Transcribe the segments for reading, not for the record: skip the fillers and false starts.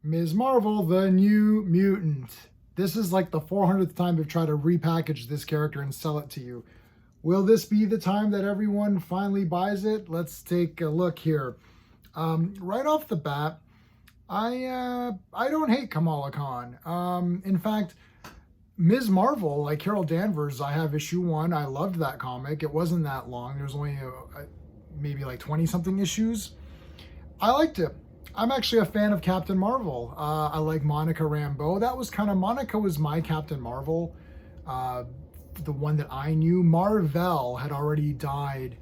Ms. Marvel, the New Mutant. This is like the 400th time they've tried to repackage this character and sell it to you. Will this be the time that everyone finally buys it? Let's take a look here. Right off the bat, I don't hate Kamala Khan. In fact, Ms. Marvel, like Carol Danvers, I have issue 1. I loved that comic. It wasn't that long. There was only maybe like 20 something issues. I liked it. I'm actually a fan of Captain Marvel. I like Monica Rambeau. Monica was my Captain Marvel, the one that I knew. Marvel had already died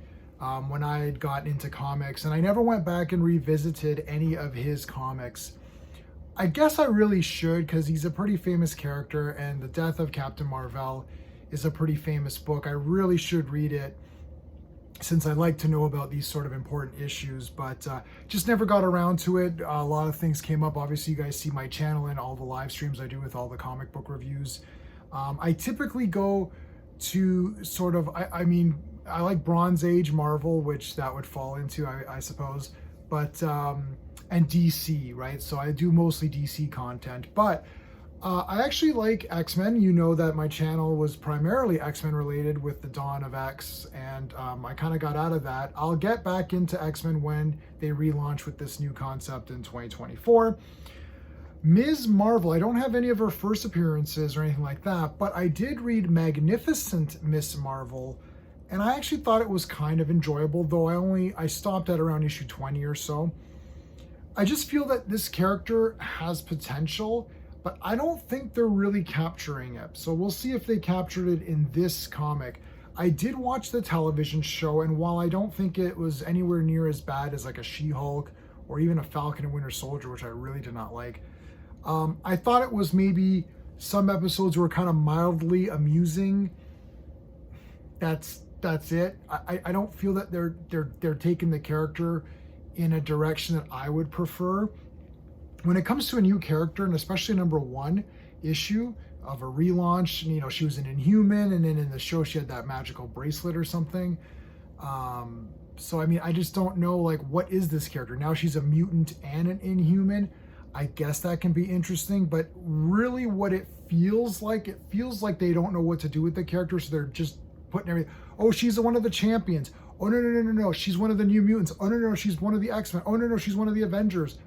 when I had gotten into comics, and I never went back and revisited any of his comics. I guess I really should, because he's a pretty famous character, and The Death of Captain Marvel is a pretty famous book. I really should read it, since I like to know about these sort of important issues, but just never got around to it. A lot of things came up. Obviously, you guys see my channel and all the live streams I do with all the comic book reviews. I typically go to sort of, I like Bronze Age Marvel, which that would fall into, I suppose, but, and DC, right? So I do mostly DC content, but I actually like X-Men. You know that my channel was primarily X-Men related with the Dawn of X, and I kind of got out of that. I'll get back into X-Men when they relaunch with this new concept in 2024. Ms. Marvel, I don't have any of her first appearances or anything like that, but I did read Magnificent Miss Marvel, and I actually thought it was kind of enjoyable, though I stopped at around issue 20 or so. I just feel that this character has potential, but I don't think they're really capturing it. So we'll see if they captured it in this comic. I did watch the television show, and while I don't think it was anywhere near as bad as like a She-Hulk or even a Falcon and Winter Soldier, which I really did not like, I thought it was maybe some episodes were kind of mildly amusing. That's it. I don't feel that they're taking the character in a direction that I would prefer. When it comes to a new character, and especially number 1 issue of a relaunch, you know, she was an Inhuman, and then in the show she had that magical bracelet or something. So I mean, I just don't know, like, what is this character? Now she's a mutant and an Inhuman. I guess that can be interesting, but really what it feels like they don't know what to do with the character, so they're just putting everything. Oh, she's one of the champions. Oh, no, she's one of the New Mutants. Oh, no, she's one of the X-Men. Oh, no, she's one of the Avengers.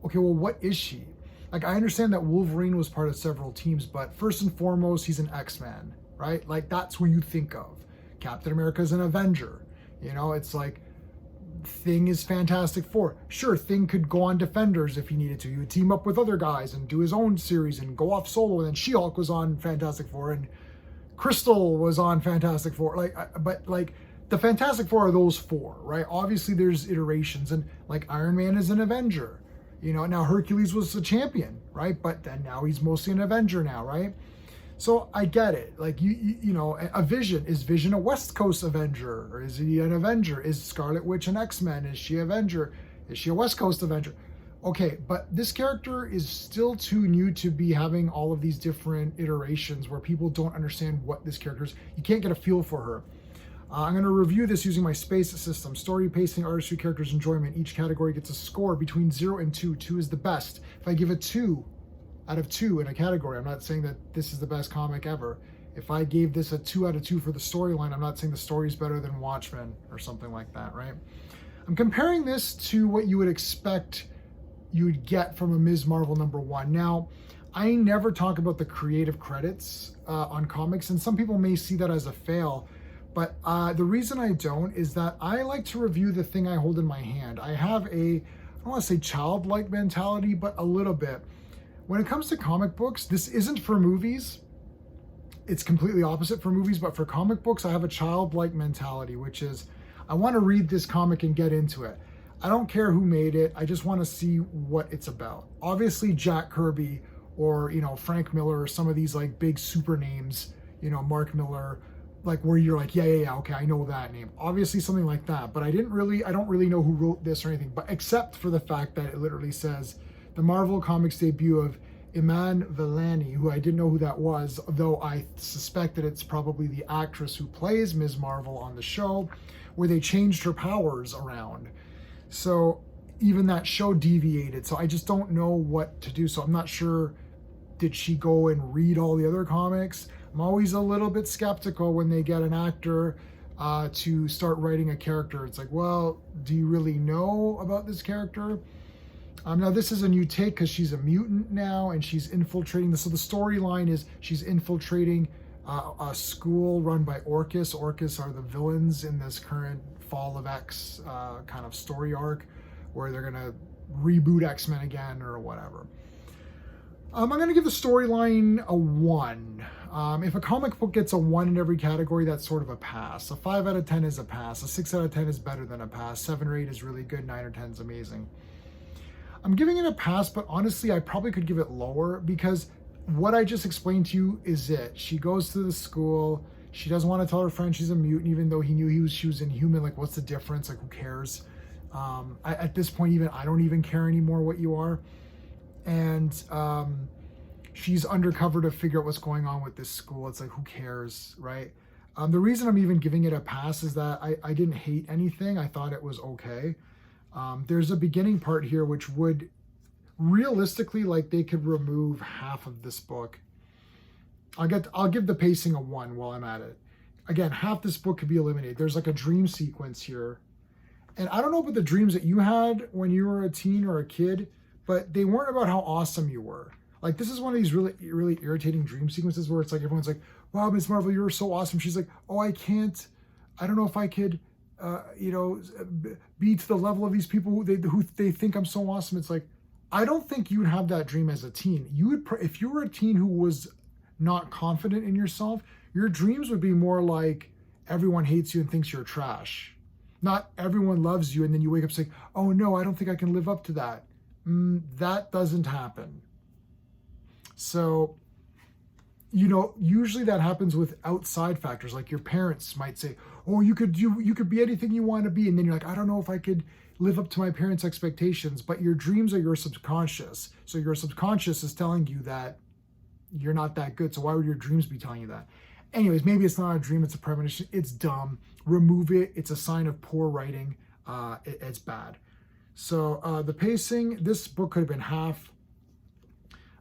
Okay, well, what is she? Like, I understand that Wolverine was part of several teams, but first and foremost, he's an X-Man, right? Like, that's who you think of. Captain America's an Avenger. You know, it's like, Thing is Fantastic Four. Sure, Thing could go on Defenders if he needed to. He would team up with other guys and do his own series and go off solo, and then She-Hulk was on Fantastic Four, and Crystal was on Fantastic Four. But the Fantastic Four are those 4, right? Obviously, there's iterations, and like Iron Man is an Avenger. You know, now Hercules was a champion, right? But then now he's mostly an Avenger now, right? So I get it. Like, you know, a Vision. Is Vision a West Coast Avenger? Or is he an Avenger? Is Scarlet Witch an X-Men? Is she Avenger? Is she a West Coast Avenger? Okay, but this character is still too new to be having all of these different iterations where people don't understand what this character is. You can't get a feel for her. I'm going to review this using my SPACE system. Story, pacing, artistry, characters, enjoyment. Each category gets a score between 0 and 2. 2 is the best. If I give a 2 out of 2 in a category, I'm not saying that this is the best comic ever. If I gave this a 2 out of 2 for the storyline, I'm not saying the story is better than Watchmen or something like that, right? I'm comparing this to what you would expect you would get from a Ms. Marvel number 1. Now, I never talk about the creative credits on comics, and some people may see that as a fail. But the reason I don't is that I like to review the thing I hold in my hand. I have I don't want to say childlike mentality, but a little bit. When it comes to comic books, this isn't for movies. It's completely opposite for movies, but for comic books, I have a childlike mentality, which is I want to read this comic and get into it. I don't care who made it. I just want to see what it's about. Obviously, Jack Kirby or, you know, Frank Miller or some of these like big super names, you know, Mark Miller, like where you're like, yeah, okay, I know that name. Obviously something like that, but I don't really know who wrote this or anything, but except for the fact that it literally says the Marvel Comics debut of Iman Vellani, who I didn't know who that was, though I suspect that it's probably the actress who plays Ms. Marvel on the show, where they changed her powers around. So even that show deviated. So I just don't know what to do. So I'm not sure, did she go and read all the other comics? I'm always a little bit skeptical when they get an actor to start writing a character. It's like, well, do you really know about this character? Now this is a new take because she's a mutant now and she's infiltrating. So the storyline is she's infiltrating a school run by Orcus. Orcus are the villains in this current Fall of X kind of story arc where they're gonna reboot X-Men again or whatever. I'm going to give the storyline a 1. If a comic book gets a 1 in every category, that's sort of a pass. A 5 out of 10 is a pass. A 6 out of 10 is better than a pass. 7 or 8 is really good. 9 or 10 is amazing. I'm giving it a pass, but honestly, I probably could give it lower because what I just explained to you is it. She goes to the school. She doesn't want to tell her friend she's a mutant, even though he knew she was inhuman. Like, what's the difference? Like, who cares? At this point, I don't even care anymore what you are. And she's undercover to figure out what's going on with this school. It's like, who cares, right? The reason I'm even giving it a pass is that I didn't hate anything. I thought it was okay. There's a beginning part here which would realistically, like, they could remove half of this book. I'll give the pacing a 1 while I'm at it. Again, half this book could be eliminated. There's like a dream sequence here. And I don't know about the dreams that you had when you were a teen or a kid, but they weren't about how awesome you were. Like, this is one of these really, really irritating dream sequences where it's like, everyone's like, wow, Ms. Marvel, you're so awesome. She's like, oh, I don't know if I could, be to the level of these people who they think I'm so awesome. It's like, I don't think you'd have that dream as a teen. If you were a teen who was not confident in yourself, your dreams would be more like everyone hates you and thinks you're trash. Not everyone loves you and then you wake up saying, oh no, I don't think I can live up to that. That doesn't happen. So, usually that happens with outside factors. Like your parents might say, oh, you could be anything you want to be. And then you're like, I don't know if I could live up to my parents' expectations. But your dreams are your subconscious. So your subconscious is telling you that you're not that good. So why would your dreams be telling you that? Anyways, maybe it's not a dream. It's a premonition. It's dumb. Remove it. It's a sign of poor writing. It's bad. So the pacing, this book could have been half.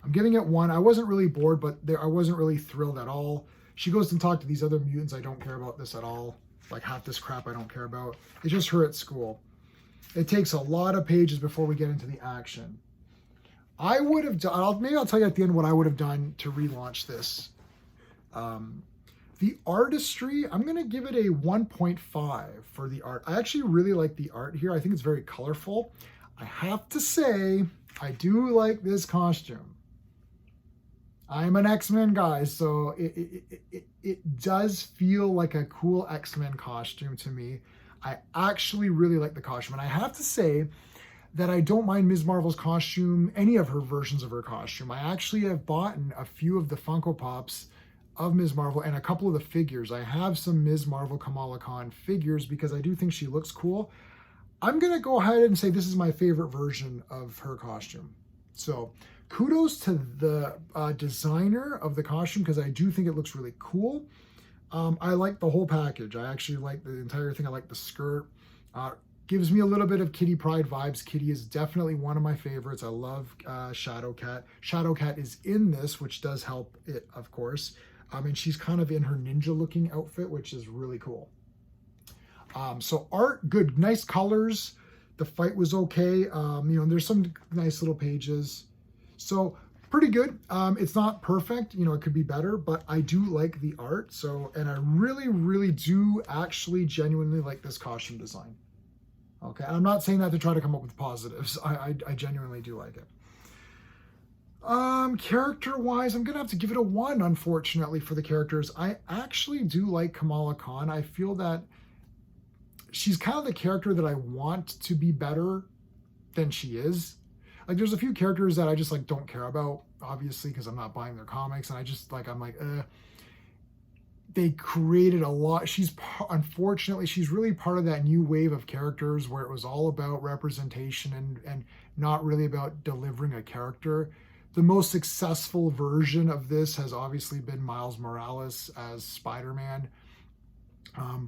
I'm giving it 1. I wasn't really bored, but I wasn't really thrilled at all. She goes and talks to these other mutants. I don't care about this at all. Like, half this crap I don't care about. It's just her at school. It takes a lot of pages before we get into the action. I would have done, maybe I'll tell you at the end what I would have done to relaunch this. The artistry, I'm going to give it a 1.5 for the art. I actually really like the art here. I think it's very colorful. I have to say, I do like this costume. I'm an X-Men guy, so it does feel like a cool X-Men costume to me. I actually really like the costume. And I have to say that I don't mind Ms. Marvel's costume, any of her versions of her costume. I actually have bought a few of the Funko Pops of Ms. Marvel and a couple of the figures. I have some Ms. Marvel Kamala Khan figures because I do think she looks cool. I'm going to go ahead and say this is my favorite version of her costume. So kudos to the designer of the costume because I do think it looks really cool. I like the whole package. I actually like the entire thing. I like the skirt. Gives me a little bit of Kitty Pryde vibes. Kitty is definitely one of my favorites. I love Shadowcat. Shadowcat is in this, which does help it, of course. And she's kind of in her ninja looking outfit, which is really cool. So art, good, nice colors. The fight was okay. There's some nice little pages. So pretty good. It's not perfect, it could be better, but I do like the art. So, and I really, really do actually genuinely like this costume design. Okay, I'm not saying that to try to come up with positives. I genuinely do like it. Character-wise, I'm gonna have to give it a 1, unfortunately, for the characters. I actually do like Kamala Khan. I feel that she's kind of the character that I want to be better than she is. Like, there's a few characters that I just don't care about, obviously, because I'm not buying their comics, and I just they created a lot. Unfortunately, she's really part of that new wave of characters where it was all about representation and not really about delivering a character. The most successful version of this has obviously been Miles Morales as Spider-Man.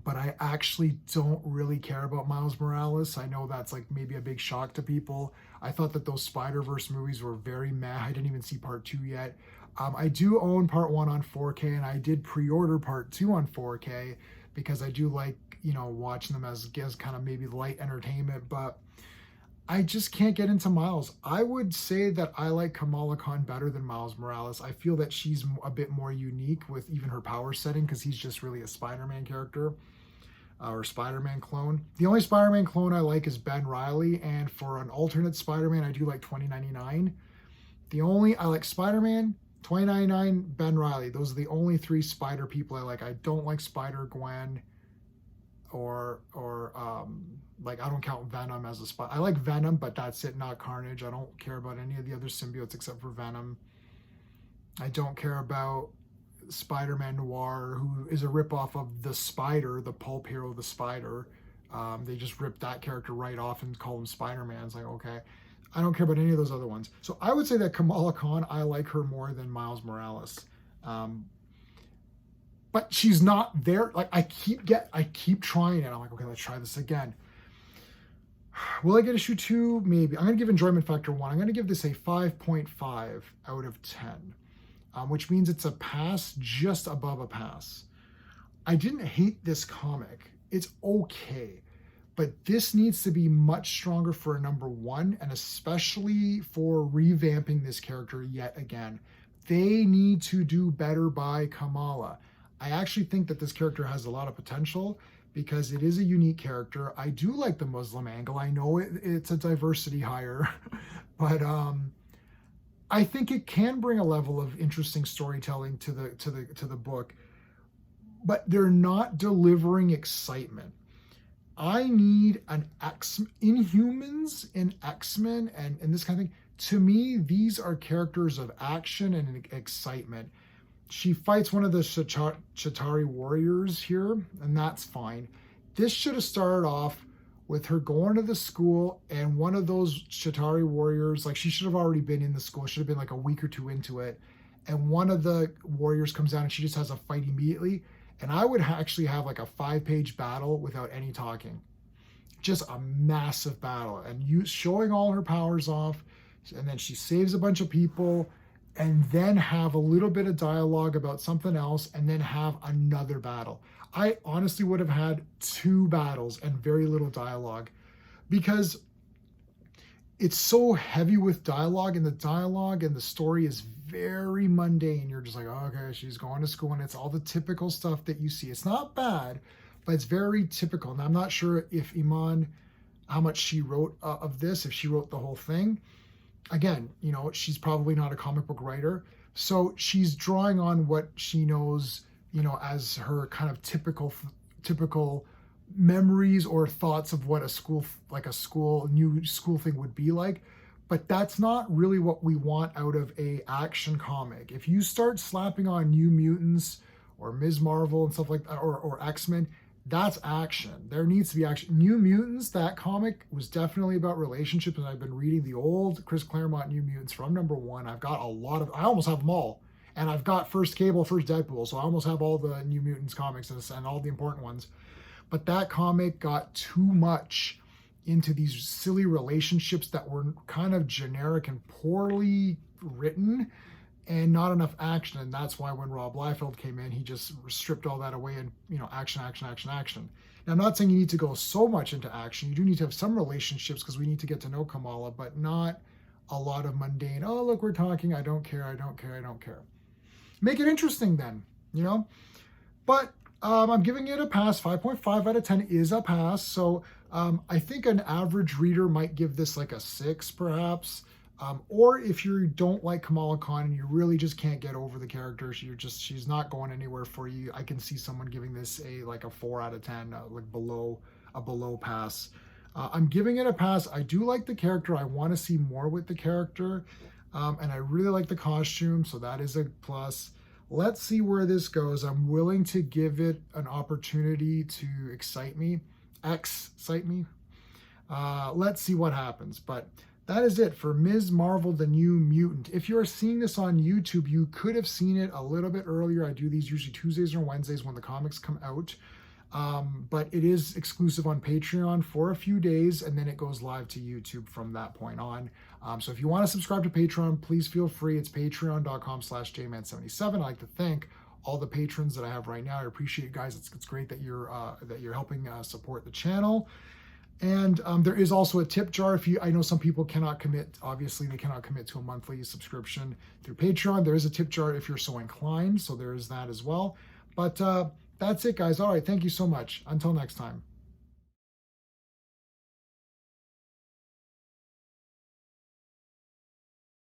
But I actually don't really care about Miles Morales. I know that's like maybe a big shock to people. I thought that those Spider-Verse movies were very meh. I didn't even see part two yet. I do own part one on 4K, and I did pre-order part two on 4K because I do like, watching them as kind of maybe light entertainment. But I just can't get into Miles. I would say that I like Kamala Khan better than Miles Morales. I feel that she's a bit more unique with even her power setting because he's just really a Spider-Man character, or Spider-Man clone. The only Spider-Man clone I like is Ben Reilly, and for an alternate Spider-Man, I do like 2099. I like Spider-Man, 2099, Ben Reilly. Those are the only three Spider people I like. I don't like Spider-Gwen, or like I don't count Venom as a spot. I like Venom, but that's it, not Carnage. I don't care about any of the other symbiotes except for Venom. I don't care about Spider-Man Noir, who is a ripoff of the Spider, the pulp hero, the Spider. They just ripped that character right off and call him Spider-Man. It's like, okay. I don't care about any of those other ones. So I would say that Kamala Khan, I like her more than Miles Morales. But she's not there. Like I keep trying it. I'm like, okay, let's try this again. Will I get issue 2? Maybe. I'm going to give enjoyment factor 1. I'm going to give this a 5.5 out of 10, which means it's a pass, just above a pass. I didn't hate this comic. It's okay. But this needs to be much stronger for a number 1, and especially for revamping this character yet again. They need to do better by Kamala. I actually think that this character has a lot of potential because it is a unique character. I do like the Muslim angle. I know it's a diversity hire, but I think it can bring a level of interesting storytelling to the book. But they're not delivering excitement. I need an Inhumans in X-Men and this kind of thing. To me, these are characters of action and excitement. She fights one of the Chitauri warriors here, and that's fine. This should have started off with her going to the school and one of those Chitauri warriors, like she should have already been in the school, should have been like a week or two into it. And one of the warriors comes down and she just has a fight immediately. And I would actually have like a 5-page battle without any talking. Just a massive battle. And showing all her powers off. And then she saves a bunch of people. And then have a little bit of dialogue about something else. And then have another battle. I honestly would have had 2 battles and very little dialogue. Because it's so heavy with dialogue. And the dialogue and the story is very mundane. You're just like, oh, okay, she's going to school, and it's all the typical stuff that you see. It's not bad, but it's very typical. And I'm not sure if Iman, how much she wrote of this, if she wrote the whole thing. Again, she's probably not a comic book writer, so she's drawing on what she knows, as her kind of typical memories or thoughts of what a new school thing would be like. But that's not really what we want out of a action comic. If you start slapping on New Mutants or Ms. Marvel and stuff like that, or X-Men, that's action. There needs to be action. New Mutants, that comic was definitely about relationships, and I've been reading the old Chris Claremont New Mutants from number 1. I've got I almost have them all. And I've got first Cable, first Deadpool, so I almost have all the New Mutants comics and all the important ones. But that comic got too much into these silly relationships that were kind of generic and poorly written and not enough action. And that's why when Rob Liefeld came in, he just stripped all that away and, action. Now, I'm not saying you need to go so much into action. You do need to have some relationships because we need to get to know Kamala, but not a lot of mundane, oh, look, we're talking, I don't care. Make it interesting then, But I'm giving it a pass. 5.5 out of 10 is a pass. So I think an average reader might give this like a 6 perhaps. Or if you don't like Kamala Khan and you really just can't get over the character, she's not going anywhere for you, I can see someone giving this a 4 out of 10, below pass. I'm giving it a pass. I do like the character. I want to see more with the character. And I really like the costume, so that is a plus. Let's see where this goes. I'm willing to give it an opportunity to excite me. Let's see what happens. But that is it for Ms. Marvel, the New Mutant. If you are seeing this on YouTube, you could have seen it a little bit earlier. I do these usually Tuesdays or Wednesdays when the comics come out. But it is exclusive on Patreon for a few days, and then it goes live to YouTube from that point on. So if you want to subscribe to Patreon, please feel free. It's patreon.com/jman77. I'd like to thank all the patrons that I have right now. I appreciate you guys. It's great that you're helping support the channel. And there is also a tip jar. I know some people cannot commit, obviously they cannot commit to a monthly subscription through Patreon. There is a tip jar if you're so inclined. So there is that as well. But that's it, guys. All right. Thank you so much. Until next time.